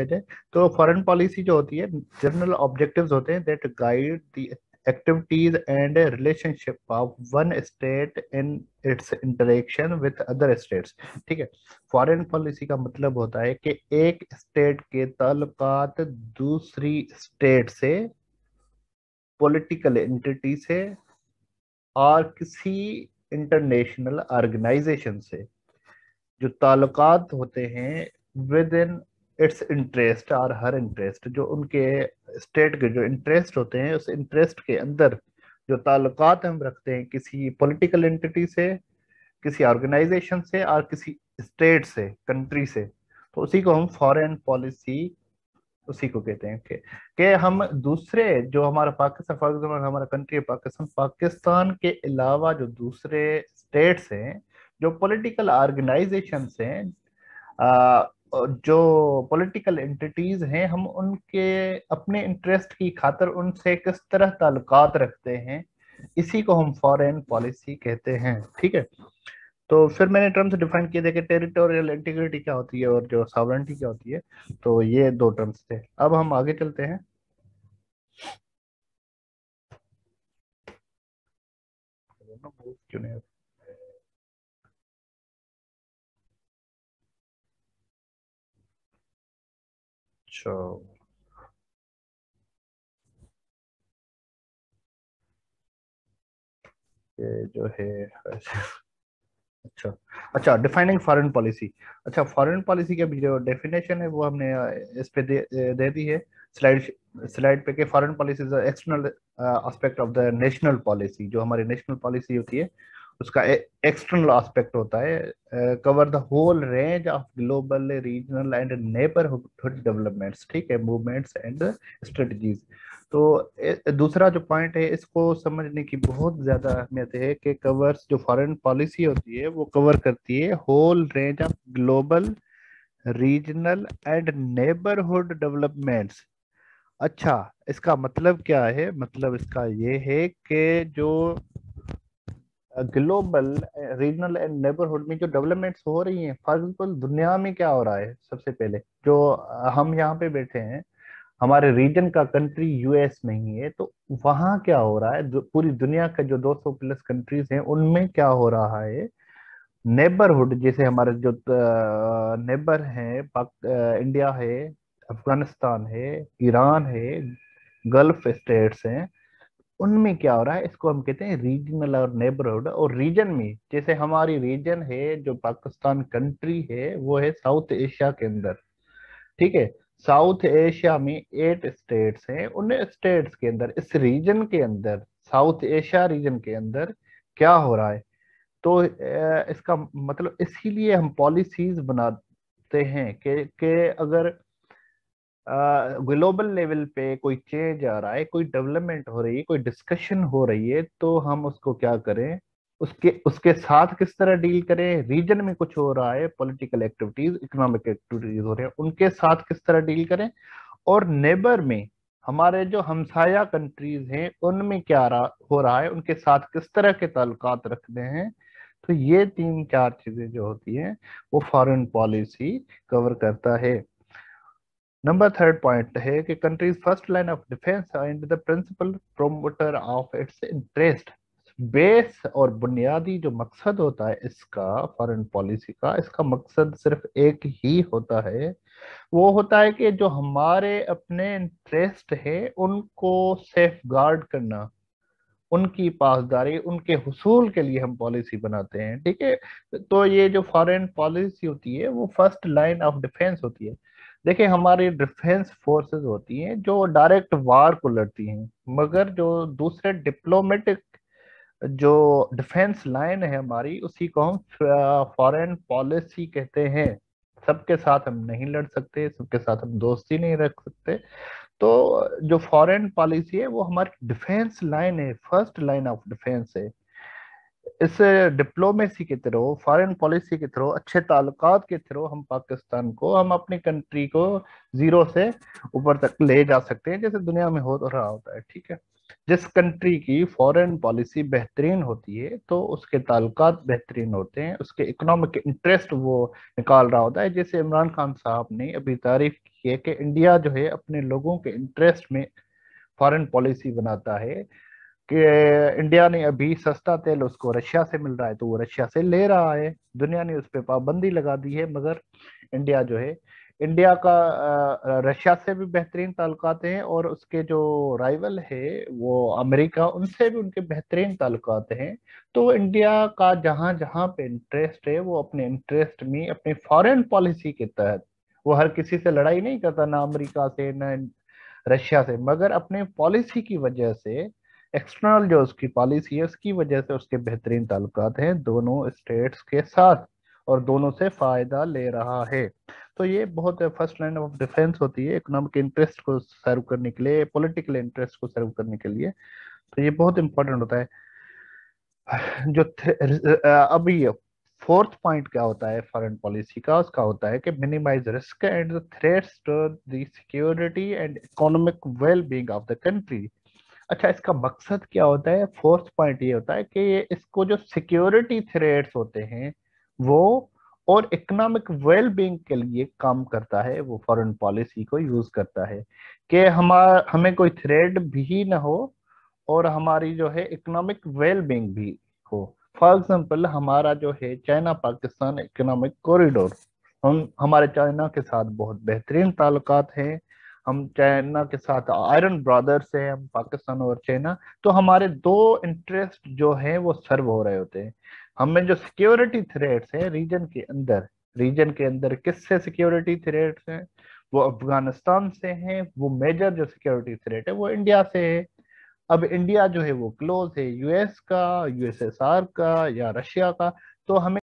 जाए तो foreign policy जो होती है, जनरल ऑब्जेक्टिव्स होते हैं that guide the activities and relationship of one state in its interaction with other states. ठीक है, फॉरेन पॉलिसी का मतलब होता है कि एक स्टेट के ताल्लुकात दूसरी स्टेट से, पॉलिटिकल एंटिटी से, और किसी इंटरनेशनल ऑर्गेनाइजेशन से जो ताल्लुकात होते हैं विद इन इट्स इंटरेस्ट और हर इंटरेस्ट, जो उनके स्टेट के जो इंटरेस्ट होते हैं उस इंटरेस्ट के अंदर जो ताल्लुकात हम रखते हैं किसी पॉलिटिकल एंटिटी से, किसी ऑर्गेनाइजेशन से और किसी स्टेट से, कंट्री से, तो उसी को हम फॉरेन पॉलिसी उसी को कहते हैं कि हम दूसरे जो हमारा पाकिस्तान, फॉर एग्जाम्पल हमारा कंट्री है पाकिस्तान, पाकिस्तान के अलावा जो दूसरे स्टेट्स हैं, जो पॉलिटिकल ऑर्गेनाइजेशंस हैं, जो पॉलिटिकल एंटिटीज हैं, हम उनके अपने इंटरेस्ट की खातिर उनसे किस तरह ताल्लुकात रखते हैं, इसी को हम फॉरेन पॉलिसी कहते हैं। ठीक है, तो फिर मैंने टर्म्स डिफाइन किए थे कि टेरिटोरियल इंटीग्रिटी क्या होती है और जो सॉवरेनिटी क्या होती है। तो ये दो टर्म्स थे। अब हम आगे चलते हैं। क्यों नहीं? अच्छा, ये जो है, अच्छा अच्छा, डिफाइनिंग फॉरेन पॉलिसी। अच्छा, फॉरेन पॉलिसी की अभी जो डेफिनेशन है वो हमने इस पे दे दी है स्लाइड स्लाइड पे, कि foreign policy is external aspect of the national policy. जो हमारी नेशनल पॉलिसी होती है उसका एक्सटर्नल एस्पेक्ट होता है, cover the whole range of global, regional and neighbourhood developments, ठीक है, मूवमेंट्स एंड स्ट्रेटजीज। तो दूसरा जो पॉइंट है, इसको समझने की बहुत ज्यादा अहमियत है कि कवर्स, जो फॉरेन पॉलिसी होती है वो कवर करती है whole range of global, regional and neighbourhood developments. अच्छा, इसका मतलब क्या है? मतलब इसका ये है कि जो ग्लोबल, रीजनल एंड नेबरहुड में जो डेवलपमेंट्स हो रही हैं, फॉर एग्जाम्पल दुनिया में क्या हो रहा है, सबसे पहले जो हम यहाँ पे बैठे हैं, हमारे रीजन का कंट्री यूएस में ही है, तो वहाँ क्या हो रहा है, पूरी दुनिया का जो 200 प्लस कंट्रीज हैं उनमें क्या हो रहा है। नेबरहुड, जैसे हमारे जो नेबर हैं, इंडिया है, अफगानिस्तान है, ईरान है, गल्फ स्टेट्स हैं, उनमें क्या हो रहा है, इसको हम कहते हैं रीजनल और नेबरहुड। और रीजन में, जैसे हमारी रीजन है, जो पाकिस्तान कंट्री है, वो है साउथ एशिया के अंदर। ठीक है, साउथ एशिया में 8 स्टेट्स हैं, उन स्टेट्स के अंदर, इस रीजन के अंदर, साउथ एशिया रीजन के अंदर क्या हो रहा है। तो इसका मतलब इसीलिए हम पॉलिसीज बनाते हैं कि अगर ग्लोबल लेवल पे कोई चेंज आ रहा है, कोई डेवलपमेंट हो रही है, कोई डिस्कशन हो रही है, तो हम उसको क्या करें, उसके उसके साथ किस तरह डील करें। रीजन में कुछ हो रहा है, पॉलिटिकल एक्टिविटीज, इकोनॉमिक एक्टिविटीज हो रहे हैं, उनके साथ किस तरह डील करें। और नेबर में, हमारे जो हमसाया कंट्रीज हैं, उनमें क्या हो रहा है, उनके साथ किस तरह के ताल्लुकात रखने हैं। तो ये 3 4 चीजें जो होती हैं वो फॉरेन पॉलिसी कवर करता है। नंबर थर्ड पॉइंट है कि countries first line of defence and the principal promoter of its interest. Base और बुनियादी जो मकसद होता है इसका, फॉरेन पॉलिसी का, इसका मकसद सिर्फ एक ही होता है। वो होता है कि जो हमारे अपने इंटरेस्ट है उनको सेफ गार्ड करना, उनकी पासदारी, उनके हुसूल के लिए हम पॉलिसी बनाते हैं। ठीक है, तो ये जो फॉरेन पॉलिसी होती है वो फर्स्ट लाइन ऑफ डिफेंस होती है। देखिए, हमारी डिफेंस फोर्सेस होती हैं जो डायरेक्ट वार को लड़ती हैं, मगर जो दूसरे डिप्लोमेटिक जो डिफेंस लाइन है हमारी, उसी को हम फॉरेन पॉलिसी कहते हैं। सबके साथ हम नहीं लड़ सकते, सबके साथ हम दोस्ती नहीं रख सकते। तो जो फॉरेन पॉलिसी है वो हमारी डिफेंस लाइन है, फर्स्ट लाइन ऑफ डिफेंस है। इस डिप्लोमेसी के थ्रू, फॉरेन पॉलिसी के थ्रू, अच्छे ताल्लुकात के थ्रू हम पाकिस्तान को, हम अपनी कंट्री को जीरो से ऊपर तक ले जा सकते हैं, जैसे दुनिया में हो रहा होता है। ठीक है, जिस कंट्री की फॉरेन पॉलिसी बेहतरीन होती है तो उसके ताल्लुकात बेहतरीन होते हैं, उसके इकोनॉमिक इंटरेस्ट वो निकाल रहा होता है। जैसे इमरान खान साहब ने अभी तारीफ की है कि इंडिया जो है अपने लोगों के इंटरेस्ट में फॉरेन पॉलिसी बनाता है, कि इंडिया ने अभी सस्ता तेल उसको रशिया से मिल रहा है तो वो रशिया से ले रहा है, दुनिया ने उस पर पाबंदी लगा दी है, मगर इंडिया जो है, इंडिया का रशिया से भी बेहतरीन ताल्लुकात हैं, और उसके जो राइवल है वो अमेरिका, उनसे भी उनके बेहतरीन ताल्लुकात हैं। तो इंडिया का जहां जहां पे इंटरेस्ट है वो अपने इंटरेस्ट में अपने फॉरेन पॉलिसी के तहत, वो हर किसी से लड़ाई नहीं करता, ना अमेरिका से ना रशिया से, मगर अपने पॉलिसी की वजह से, एक्सटर्नल जो उसकी पॉलिसी है उसकी वजह से उसके बेहतरीन ताल्लुकात हैं दोनों स्टेट्स के साथ, और दोनों से फायदा ले रहा है। तो ये बहुत फर्स्ट लाइन ऑफ डिफेंस होती है इकोनॉमिक इंटरेस्ट को सर्व करने के लिए, पॉलिटिकल इंटरेस्ट को सर्व करने के लिए। तो ये बहुत इंपॉर्टेंट होता है। जो अभी फोर्थ पॉइंट क्या होता है फॉरेन पॉलिसी का, उसका होता है कि minimise risk and threats to the security and economic well being of the country. अच्छा, इसका मकसद क्या होता है? फोर्थ पॉइंट ये होता है कि ये इसको जो सिक्योरिटी थ्रेट्स होते हैं वो और इकोनॉमिक वेल बीइंग के लिए काम करता है, वो फॉरेन पॉलिसी को यूज करता है कि हमें कोई थ्रेट भी ना हो और हमारी जो है इकोनॉमिक वेल बीइंग भी हो। फॉर एग्जांपल, हमारा जो है चाइना पाकिस्तान इकोनॉमिक कॉरिडोर, हम हमारे चाइना के साथ बहुत बेहतरीन ताल्लुकात हैं, हम चाइना के साथ आयरन ब्रदर्स हैं, हम पाकिस्तान और चाइना, तो हमारे दो इंटरेस्ट जो हैं वो सर्व हो रहे होते हैं। हमें जो सिक्योरिटी थ्रेट्स हैं रीजन के अंदर किससे सिक्योरिटी थ्रेट्स हैं? वो अफगानिस्तान से हैं, वो मेजर जो सिक्योरिटी थ्रेट है वो इंडिया से है। अब इंडिया जो है वो क्लोज है यूएस का, यूएसएसआर का या रशिया का, तो हमें